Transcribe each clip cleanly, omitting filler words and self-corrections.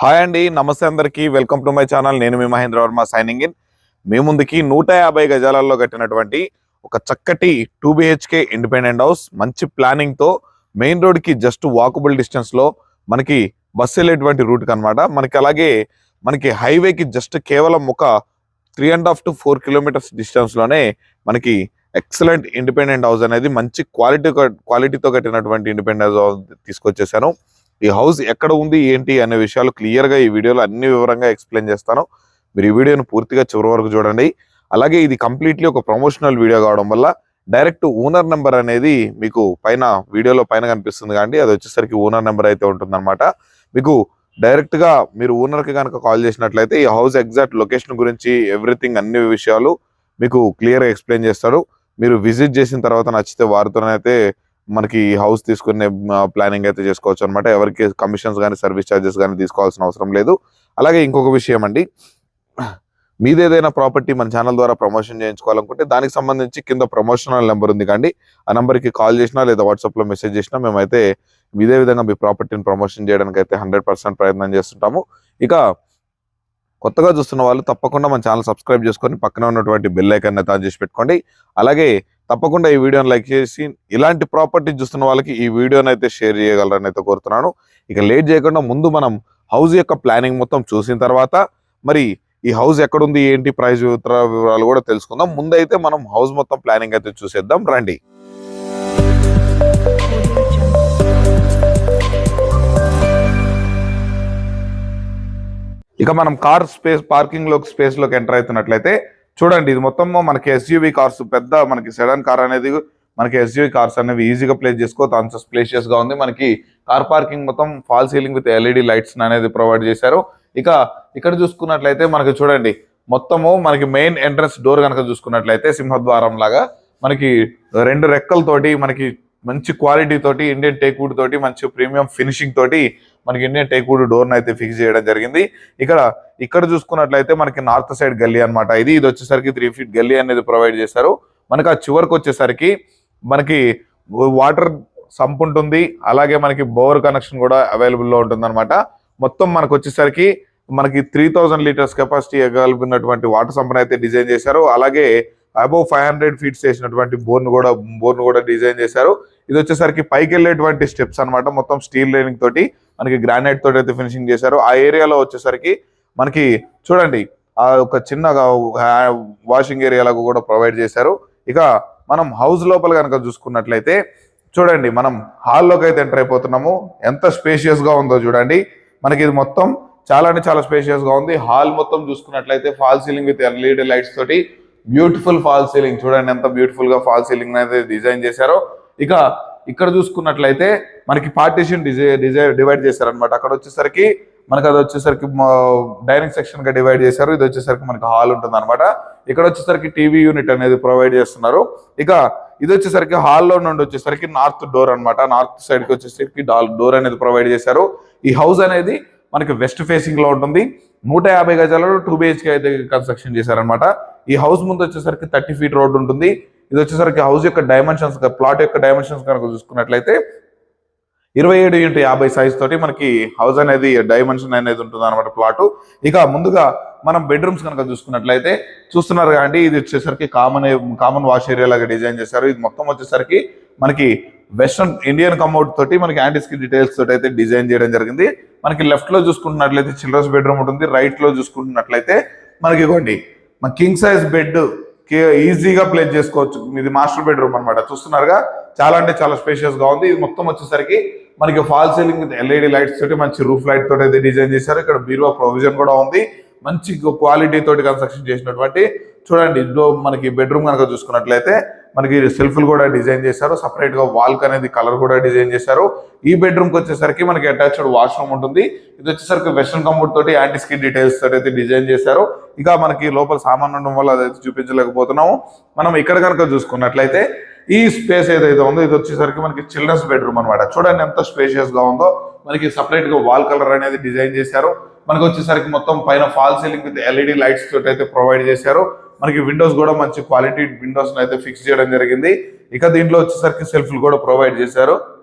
Hi అండి, నమస్తే అందరికీ. Welcome to my channel. నేను మీ మహేంద్ర వర్మ సైనింగ్ ఇన్. మీ ముందుకి 150 గజాలలో కట్టినటువంటి ఒక చక్కటి 2 BHK ఇండిపెండెంట్ హౌస్, మంచి ప్లానింగ్ తో మెయిన్ రోడ్ కి జస్ట్ వాకబుల్ డిస్టెన్స్ లో మనకి బస్సు వెళ్ళేటువంటి రూట్ అనమాట. మనకి హైవేకి జస్ట్ కేవలం ఒక 3.5 to 4 kilometers డిస్టెన్స్ లోనే మనకి ఎక్సలెంట్ ఇండిపెండెంట్ హౌస్ అనేది మంచి క్వాలిటీతో కట్టినటువంటి ఇండిపెండెంట్ హౌస్ తీసుకొచ్చేసాను. ఈ హౌస్ ఎక్కడ ఉంది ఏంటి అనే విషయాలు క్లియర్ గా ఈ వీడియోలో అన్ని వివరంగా ఎక్స్ప్లెయిన్ చేస్తాను. మీరు ఈ వీడియోను పూర్తిగా చివరి వరకు చూడండి. అలాగే ఇది కంప్లీట్లీ ఒక ప్రమోషనల్ వీడియో కావడం వల్ల డైరెక్ట్ ఓనర్ నెంబర్ అనేది మీకు వీడియోలో పైన కనిపిస్తుంది కానీ అది వచ్చేసరికి ఓనర్ నెంబర్ అయితే ఉంటుందన్నమాట. మీకు డైరెక్ట్ గా మీరు ఓనర్ కి కనుక కాల్ చేసినట్లయితే ఈ హౌస్ ఎగ్జాక్ట్ లొకేషన్ గురించి ఎవ్రీథింగ్ అన్ని విషయాలు మీకు క్లియర్ గా ఎక్స్ప్లెయిన్ చేస్తారు. మీరు విజిట్ చేసిన తర్వాత నచ్చితే వారితోనైతే మనకి హౌస్ తీసుకునే ప్లానింగ్ అయితే చేసుకోవచ్చు అనమాట. ఎవరికి కమిషన్స్ కానీ సర్వీస్ ఛార్జెస్ కానీ తీసుకోవాల్సిన అవసరం లేదు. అలాగే ఇంకొక విషయం అండి, మీదేదైనా ప్రాపర్టీ మన ఛానల్ ద్వారా ప్రమోషన్ చేయించుకోవాలనుకుంటే దానికి సంబంధించి కింద ప్రమోషనల్ నెంబర్ ఉంది కానీ ఆ నెంబర్కి కాల్ చేసినా లేదా వాట్సాప్లో మెసేజ్ చేసినా మేమైతే ఇదే విధంగా మీ ప్రాపర్టీని ప్రమోషన్ చేయడానికి అయితే 100% ప్రయత్నం చేస్తుంటాము. ఇక కొత్తగా చూస్తున్న వాళ్ళు తప్పకుండా మన ఛానల్ సబ్స్క్రైబ్ చేసుకొని పక్కన ఉన్నటువంటి బెల్ ఐకాన్ అయితే ఆన్ చేసి పెట్టుకోండి. అలాగే తప్పకుండా ఈ వీడియోని లైక్ చేసి ఇలాంటి ప్రాపర్టీ చూస్తున్న వాళ్ళకి ఈ వీడియోని అయితే షేర్ చేయగలరని అయితే కోరుతున్నాను. ఇక లేట్ చేయకుండా ముందు మనం హౌస్ యొక్క ప్లానింగ్ మొత్తం చూసిన తర్వాత మరి ఈ హౌస్ ఎక్కడుంది ఏంటి ప్రైస్ వివరాలు కూడా తెలుసుకుందాం. ముందైతే మనం హౌస్ మొత్తం ప్లానింగ్ అయితే చూసేద్దాం రండి. ఇక మనం కార్ పార్కింగ్ స్పేస్ లోకి ఎంటర్ అవుతున్నట్లయితే చూడండి, ఇది మొత్తం మనకి ఎస్యూవీ కార్స్, పెద్ద మనకి సెడాన్ కార్ అనేది మనకి ఎస్యూవీ కార్స్ అనేవి ఈజీగా ప్లేస్ చేసుకోవచ్చు. అంత స్పేషియస్ గా ఉంది. మనకి కార్ పార్కింగ్ మొత్తం fall ceiling with LED lights అనేది ప్రొవైడ్ చేశారు. ఇక ఇక్కడ చూసుకున్నట్లయితే మనకి చూడండి, మొత్తము మనకి మెయిన్ ఎంట్రన్స్ డోర్ కనుక చూసుకున్నట్లయితే సింహద్వారం లాగా మనకి 2 రెక్కలతోటి మనకి మంచి క్వాలిటీ తోటి ఇండియన్ టేక్వుడ్ తోటి మంచి ప్రీమియం ఫినిషింగ్ తోటి మనకి ఇండియన్ టేక్వుడ్ డోర్ అయితే ఫిక్స్ చేయడం జరిగింది. ఇక్కడ చూసుకున్నట్లయితే మనకి నార్త్ సైడ్ గల్లీ అనమాట. ఇది వచ్చేసరికి 3 feet గల్లీ అనేది ప్రొవైడ్ చేశారు. మనకి ఆ చివరికి వచ్చేసరికి మనకి వాటర్ సంప్ ఉంటుంది. అలాగే మనకి బోర్ కనెక్షన్ కూడా అవైలబుల్ లో ఉంటుంది అనమాట. మొత్తం మనకు వచ్చేసరికి మనకి 3000 liters కెపాసిటీ కలిగినటువంటి వాటర్ సంప్ అయితే డిజైన్ చేశారు. అలాగే అబౌవ్ 500 feet చేసినటువంటి బోర్ను కూడా డిజైన్ చేశారు. ఇది వచ్చేసరికి పైకి వెళ్ళేటువంటి స్టెప్స్ అనమాట. మొత్తం స్టీల్ లైనింగ్ తోటి మనకి గ్రానైట్ తోటి అయితే ఫినిషింగ్ చేశారు. ఆ ఏరియాలో వచ్చేసరికి మనకి చూడండి ఆ ఒక చిన్న వాషింగ్ ఏరియాలకు కూడా ప్రొవైడ్ చేశారు. ఇక మనం హౌస్ లోపల కనుక చూసుకున్నట్లయితే చూడండి, మనం హాల్లోకి అయితే ఎంటర్ అయిపోతున్నాము. ఎంత స్పేషియస్ గా ఉందో చూడండి. మనకి ఇది మొత్తం చాలా అంటే చాలా స్పేషియస్ గా ఉంది. హాల్ మొత్తం చూసుకున్నట్లయితే fall ceiling with LED lights తోటి బ్యూటిఫుల్ ఫాల్ సీలింగ్, చూడండి ఎంత బ్యూటిఫుల్ గా ఫాల్ సీలింగ్ అయితే డిజైన్ చేశారో. ఇక ఇక్కడ చూసుకున్నట్లయితే మనకి పార్టీషన్ డివైడ్ చేశారనమాట. అక్కడ వచ్చేసరికి మనకి అది వచ్చేసరికి డైనింగ్ సెక్షన్ గా డివైడ్ చేశారు. ఇది వచ్చేసరికి మనకి హాల్ ఉంటుంది అనమాట. ఇక్కడ వచ్చేసరికి టీవీ యూనిట్ అనేది ప్రొవైడ్ చేస్తున్నారు. ఇక ఇది వచ్చేసరికి హాల్లో నుండి వచ్చేసరికి నార్త్ డోర్ అనమాట. నార్త్ సైడ్ కి వచ్చేసరికి డోర్ అనేది ప్రొవైడ్ చేశారు. ఈ హౌస్ అనేది మనకి వెస్ట్ ఫేసింగ్ లో ఉంటుంది. 150 గజాలలో 2 BHK అయితే కన్స్ట్రక్షన్ చేశారనమాట. ఈ హౌస్ ముందు వచ్చేసరికి 30 feet రోడ్ ఉంటుంది. ఇది వచ్చేసరికి హౌస్ యొక్క డైమెన్షన్స్, ప్లాట్ యొక్క డైమెన్షన్స్ కనుక చూసుకున్నట్లయితే 27x50 సైజ్ తోటి మనకి హౌస్ అనేది డైమెన్షన్ అనేది ఉంటుంది అనమాట ప్లాట్. ఇక ముందుగా మనం బెడ్రూమ్స్ కనుక చూసుకున్నట్లయితే చూస్తున్నారు కదండి, ఇది వచ్చేసరికి కామన్ వాష్ ఏరియా లాగా డిజైన్ చేశారు. ఇది మొత్తం వచ్చేసరికి మనకి వెస్ట్రన్ ఇండియన్ కమౌట్ తోటి మనకి యాంటిస్కి డీటెయిల్స్ తోటి అయితే డిజైన్ చేయడం జరిగింది. మనకి లెఫ్ట్ లో చూసుకుంటున్నట్లయితే చిల్డ్రన్స్ బెడ్రూమ్ ఉంటుంది. రైట్ లో చూసుకుంటున్నట్లయితే మనకి ఇవ్వండి మన కింగ్ సైజ్ బెడ్ ఈజీగా ప్లేస్ చేసుకోవచ్చు. ఇది మాస్టర్ బెడ్రూమ్ అనమాట. చూస్తున్నారుగా, చాలా అంటే చాలా స్పేషియస్ గా ఉంది. ఇది మొత్తం వచ్చేసరికి మనకి fall ceiling with LED lights తోటి మంచి రూఫ్ లైట్ తోటి అయితే డిజైన్ చేశారు. ఇక్కడ బీరువా ప్రొవిజన్ కూడా ఉంది. మంచి క్వాలిటీ తోటి కన్స్ట్రక్షన్ చేసినటువంటి చూడండి మనకి బెడ్రూమ్ కనుక చూసుకున్నట్లయితే మనకి సెల్ఫ్లు కూడా డిజైన్ చేశారు. సపరేట్ గా వాల్ అనేది కలర్ కూడా డిజైన్ చేశారు. ఈ బెడ్రూమ్ కి వచ్చేసరికి మనకి అటాచ్డ్ వాష్రూమ్ ఉంటుంది. ఇది వచ్చేసరికి వెస్ట్రన్ కంఫర్ట్ తోటి యాంటీ స్కిన్ డీటెయిల్స్ తోటి అయితే డిజైన్ చేశారు. ఇక మనకి లోపల సామాన్ ఉండడం వల్ల అదైతే చూపించలేకపోతున్నాము. మనం ఇక్కడ కనుక చూసుకున్నట్లయితే ఈ స్పేస్ ఏదైతే ఉందో ఇది వచ్చేసరికి మనకి చిల్డ్రన్స్ బెడ్రూమ్ అనమాట. చూడండి ఎంత స్పేషియస్ గా ఉందో. మనకి సపరేట్ గా వాల్ కలర్ అనేది డిజైన్ చేశారు. మనకి వచ్చేసరికి మొత్తం పైన fall ceiling with LED lights తోటి అయితే ప్రొవైడ్ చేశారు. మనకి విండోస్ కూడా మంచి క్వాలిటీ విండోస్ అయితే ఫిక్స్ చేయడం జరిగింది. ఇక దీంట్లో వచ్చేసరికి సెల్ఫ్లు కూడా ప్రొవైడ్ చేశారు.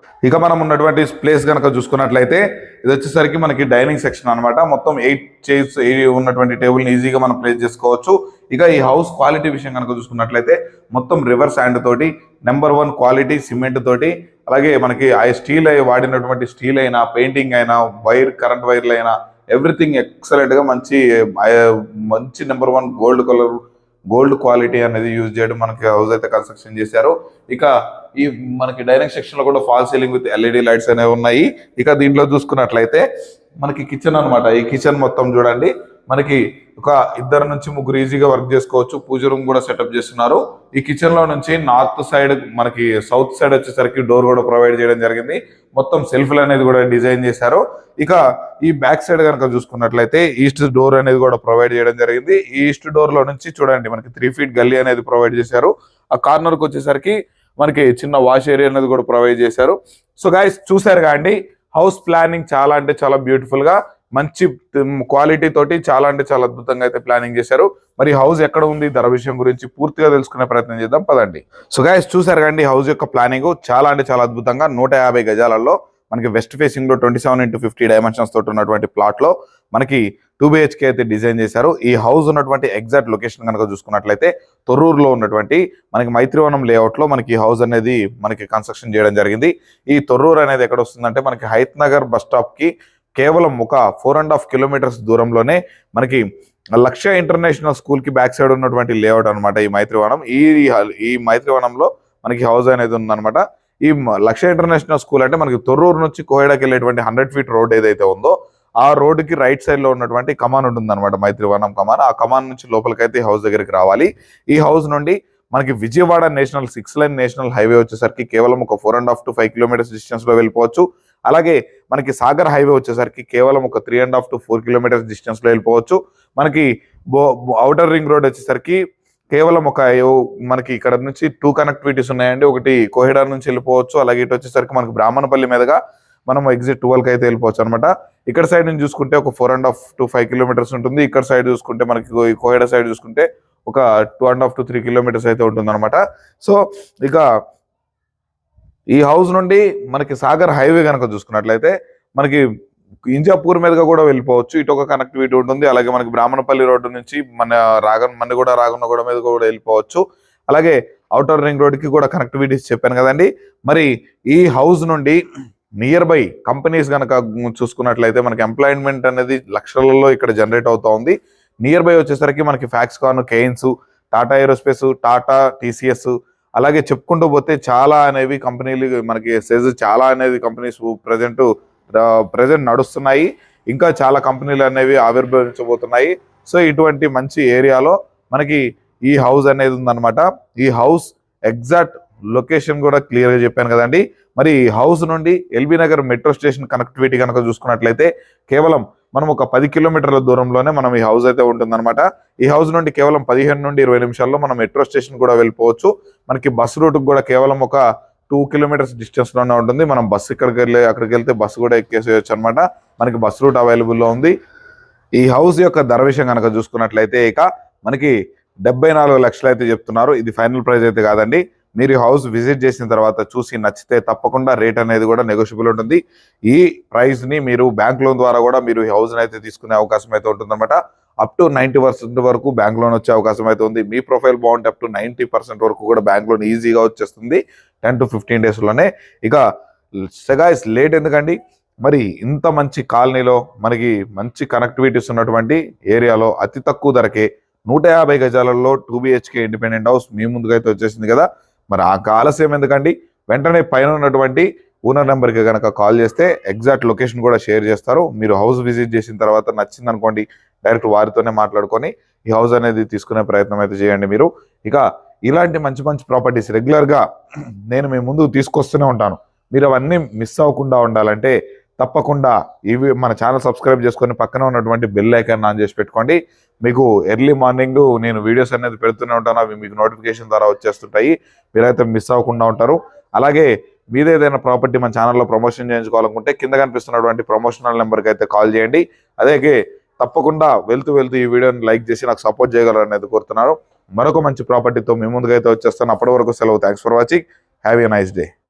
ఇక మనం ఉన్నటువంటి ప్లేస్ కనుక చూసుకున్నట్లయితే ఇది వచ్చేసరికి మనకి డైనింగ్ సెక్షన్ అన్నమాట. మొత్తం 8 చైర్స్ ఉన్నటువంటి టేబుల్ని ఈజీగా మనం ప్లేస్ చేసుకోవచ్చు. ఇక ఈ హౌస్ క్వాలిటీ విషయం కనుక చూసుకున్నట్లయితే మొత్తం రివర్ శాండ్ తోటి నెంబర్ 1 క్వాలిటీ సిమెంట్ తోటి, అలాగే మనకి ఆ స్టీల్ వాడినటువంటి స్టీల్ అయినా, పెయింటింగ్ అయినా, కరెంట్ వైర్లు అయినా ఎవ్రీథింగ్ ఎక్సలెంట్ గా మంచి నెంబర్ 1 గోల్డ్ క్వాలిటీ అనేది యూజ్ చేయడం మనకి హౌస్ అయితే కన్స్ట్రక్షన్ చేశారు. ఇక ఈ మనకి డైనింగ్ సెక్షన్ లో కూడా fall ceiling with LED lights అనేవి ఉన్నాయి. ఇక దీంట్లో చూసుకున్నట్లయితే మనకి కిచెన్ అనమాట. ఈ కిచెన్ మొత్తం చూడండి, మనకి ఒక 2 నుంచి 3 ఈజీగా వర్క్ చేసుకోవచ్చు. పూజ రూమ్ కూడా సెటప్ చేస్తున్నారు. ఈ కిచెన్ లో నుంచి నార్త్ సైడ్ మనకి సౌత్ సైడ్ వచ్చేసరికి డోర్ కూడా ప్రొవైడ్ చేయడం జరిగింది. మొత్తం సెల్ఫ్లు అనేది కూడా డిజైన్ చేశారు. ఇక ఈ బ్యాక్ సైడ్ కనుక చూసుకున్నట్లయితే ఈస్ట్ డోర్ అనేది కూడా ప్రొవైడ్ చేయడం జరిగింది. ఈ ఈస్ట్ డోర్ లో నుంచి చూడండి మనకి 3 ఫీట్ గల్లీ అనేది ప్రొవైడ్ చేశారు. ఆ కార్నర్ కి వచ్చేసరికి మనకి చిన్న వాష్ ఏరియా అనేది కూడా ప్రొవైడ్ చేశారు. సో గైస్ చూసారు కాండి, హౌస్ ప్లానింగ్ చాలా అంటే చాలా బ్యూటిఫుల్ గా మంచి క్వాలిటీ తోటి చాలా అంటే చాలా అద్భుతంగా అయితే ప్లానింగ్ చేశారు. మరి హౌస్ ఎక్కడ ఉంది, ధర విషయం గురించి పూర్తిగా తెలుసుకునే ప్రయత్నం చేద్దాం పదండి. సో గైస్ చూసారు కండి, హౌస్ యొక్క ప్లానింగ్ చాలా అంటే చాలా అద్భుతంగా 150 గజాలలో మనకి వెస్ట్ ఫేసింగ్ లో 27x50 డైమెన్షన్స్ తోటి ఉన్నటువంటి ప్లాట్ లో మనకి 2 BHK అయితే డిజైన్ చేశారు. ఈ హౌస్ ఉన్నటువంటి ఎగ్జాక్ట్ లొకేషన్ కనుక చూసుకున్నట్లయితే తొర్రూరులో ఉన్నటువంటి మనకి మైత్రివనం లేఅవుట్ లో మనకి హౌస్ అనేది మనకి కన్స్ట్రక్షన్ చేయడం జరిగింది. ఈ తొర్రూరు అనేది ఎక్కడ వస్తుందంటే మనకి హైత్ నగర్ బస్ స్టాప్ కి కేవలం ఒక 4.5 కిలోమీటర్స్ దూరంలోనే మనకి లక్ష్య ఇంటర్నేషనల్ స్కూల్ కి బ్యాక్ సైడ్ ఉన్నటువంటి లేఅవుట్ అనమాట ఈ మైత్రివనం. ఈ మైత్రివనంలో మనకి హౌస్ అనేది ఉందన్నమాట. ఈ లక్ష్య ఇంటర్నేషనల్ స్కూల్ అంటే మనకి తొర్రూరు నుంచి కోహెడాకి వెళ్ళేటువంటి 100 ఫీట్ రోడ్ ఏదైతే ఉందో ఆ రోడ్డుకి రైట్ సైడ్ లో ఉన్నటువంటి కమాన్ ఉంటుంది అనమాట, మైత్రివనం కమాన్. ఆ కమాన్ నుంచి లోపలికైతే హౌస్ దగ్గరికి రావాలి. ఈ హౌస్ నుండి మనకి విజయవాడ 6 లైన్ నేషనల్ హైవే వచ్చేసరికి కేవలం ఒక 4.5 to 5 కిలోమీటర్స్ డిస్టెన్స్ లో వెళ్ళిపోవచ్చు. అలాగే మనకి సాగర్ హైవే వచ్చేసరికి కేవలం ఒక 3.5 to 4 కిలోమీటర్స్ డిస్టెన్స్ లో వెళ్ళిపోవచ్చు. మనకి ఔటర్ రింగ్ రోడ్ వచ్చేసరికి కేవలం మనకి ఇక్కడ నుంచి 2 కనెక్టివిటీస్ ఉన్నాయండి. ఒకటి కోహెడా నుంచి వెళ్ళిపోవచ్చు, అలాగే ఇటు వచ్చేసరికి మనకి బ్రాహ్మణపల్లి మీదుగా మనం ఎగ్జిట్ 12 కి అయితే వెళ్ళిపోవచ్చు అనమాట. ఇక్కడ సైడ్ నుంచి చూసుకుంటే ఒక 4.5 to 5 కిలోమీటర్స్ ఉంటుంది. ఇక్కడ సైడ్ చూసుకుంటే మనకి కోహెడా సైడ్ చూసుకుంటే ఒక 2.5 to 3 కిలోమీటర్స్ అయితే ఉంటుంది అనమాట. సో ఇక ఈ హౌస్ నుండి మనకి సాగర్ హైవే కనుక చూసుకున్నట్లయితే మనకి ఇంజాపూర్ మీదుగా కూడా వెళ్ళిపోవచ్చు. ఇటు ఒక కనెక్టివిటీ ఉంటుంది. అలాగే మనకి బ్రాహ్మణపల్లి రోడ్డు నుంచి మన్నగూడ రాగన్నగూడ మీద కూడా వెళ్ళిపోవచ్చు. అలాగే ఔటర్ రింగ్ రోడ్ కి కూడా కనెక్టివిటీస్ చెప్పాను కదండి. మరి ఈ హౌస్ నుండి నియర్ బై కంపెనీస్ కనుక చూసుకున్నట్లయితే మనకి ఎంప్లాయ్మెంట్ అనేది లక్షలలో ఇక్కడ జనరేట్ అవుతా ఉంది. నియర్ బై వచ్చేసరికి మనకి Foxconn, Kaynes, Tata aerospace, Tata, TCS, అలాగే చెప్పుకుంటూ పోతే చాలా అనేవి కంపెనీలు మనకి చాలా అనేది కంపెనీస్ ప్రజెంట్ నడుస్తున్నాయి. ఇంకా చాలా కంపెనీలు అనేవి ఆవిర్భవించబోతున్నాయి. సో ఇటువంటి మంచి ఏరియాలో మనకి ఈ హౌస్ అనేది ఉందన్నమాట. ఈ హౌస్ ఎగ్జాక్ట్ లొకేషన్ కూడా క్లియర్ గా చెప్పాను కదండి. మరి ఈ హౌస్ నుండి LB Nagar metro station connectivity కనుక చూసుకున్నట్లయితే కేవలం మనం ఒక 10 కిలోమీటర్ల దూరంలోనే మనం ఈ హౌస్ అయితే ఉంటుందన్నమాట. ఈ హౌస్ నుండి కేవలం 15 నుండి 20 నిమిషాల్లో మనం మెట్రో స్టేషన్ కూడా వెళ్ళిపోవచ్చు. మనకి బస్ రూట్ కూడా కేవలం ఒక 2 కిలోమీటర్స్ డిస్టెన్స్ లోనే ఉంటుంది. మనం బస్సు అక్కడికి వెళ్తే బస్సు కూడా ఎక్కేసేయచ్చు అనమాట. మనకి బస్ రూట్ అవైలబుల్ లో ఉంది. ఈ హౌస్ యొక్క ధర విషయం కనుక చూసుకున్నట్లయితే ఇక మనకి 74 లక్షలు అయితే చెప్తున్నారు. ఇది ఫైనల్ ప్రైస్ అయితే కాదండి. మీరు హౌస్ విజిట్ చేసిన తర్వాత చూసి నచ్చితే తప్పకుండా రేట్ అనేది కూడా నెగోషియబుల్ ఉంటుంది. ఈ ప్రైస్ ని మీరు బ్యాంక్ లోన్ ద్వారా కూడా మీరు ఈ హౌస్ అయితే తీసుకునే అవకాశం అయితే ఉంటుందన్నమాట. అప్ టు 90% వరకు బ్యాంక్ లోన్ వచ్చే అవకాశం అయితే ఉంది. మీ ప్రొఫైల్ బాగుంటే అప్ టు 90% వరకు కూడా బ్యాంక్ లోన్ ఈజీగా వచ్చేస్తుంది 10 to 15 days లోనే. ఇక గైస్ లేట్ ఎందుకండి, మరి ఇంత మంచి కాలనీలో మనకి మంచి కనెక్టివిటీస్ ఉన్నటువంటి ఏరియాలో అతి తక్కువ ధరకే 150 గజాలలో 2 BHK ఇండిపెండెంట్ హౌస్ మీ ముందుగా అయితే వచ్చేసింది కదా. మరి ఆ ఆలస్యం ఎందుకండి, వెంటనే పైన ఉన్నటువంటి ఓనర్ నెంబర్కి కనుక కాల్ చేస్తే ఎగ్జాక్ట్ లొకేషన్ కూడా షేర్ చేస్తారు. మీరు హౌస్ విజిట్ చేసిన తర్వాత నచ్చింది అనుకోండి, డైరెక్ట్ వారితోనే మాట్లాడుకొని ఈ హౌస్ అనేది తీసుకునే ప్రయత్నం అయితే చేయండి మీరు. ఇక ఇలాంటి మంచి మంచి ప్రాపర్టీస్ రెగ్యులర్గా నేను మీ ముందుకు తీసుకొస్తూనే ఉంటాను. మీరు అవన్నీ మిస్ అవ్వకుండా ఉండాలంటే తప్పకుండా మన ఛానల్ సబ్స్క్రైబ్ చేసుకొని పక్కన ఉన్నటువంటి బెల్ ఐకాన్ ఆన్ చేసి పెట్టుకోండి. మీకు ఎర్లీ మార్నింగ్ నేను వీడియోస్ అనేది పెడుతూనే ఉంటాను. అవి మీకు నోటిఫికేషన్ ద్వారా వచ్చేస్తుంటాయి. మీరైతే మిస్ అవ్వకుండా ఉంటారు. అలాగే మీదేదైనా ప్రాపర్టీ మన ఛానల్లో ప్రమోషన్ చేయించుకోవాలనుకుంటే కింద కనిపిస్తున్నటువంటి ప్రమోషనల్ నెంబర్కి అయితే కాల్ చేయండి. అదే తప్పకుండా వెళ్తూ ఈ వీడియోని లైక్ చేసి నాకు సపోర్ట్ చేయగలరు అనేది కోరుతున్నాను. మరొక మంచి ప్రాపర్టీతో మీ ముందుకైతే వచ్చేస్తాను. అప్పటి వరకు సెలవు. Thanks for watching. Have a nice day.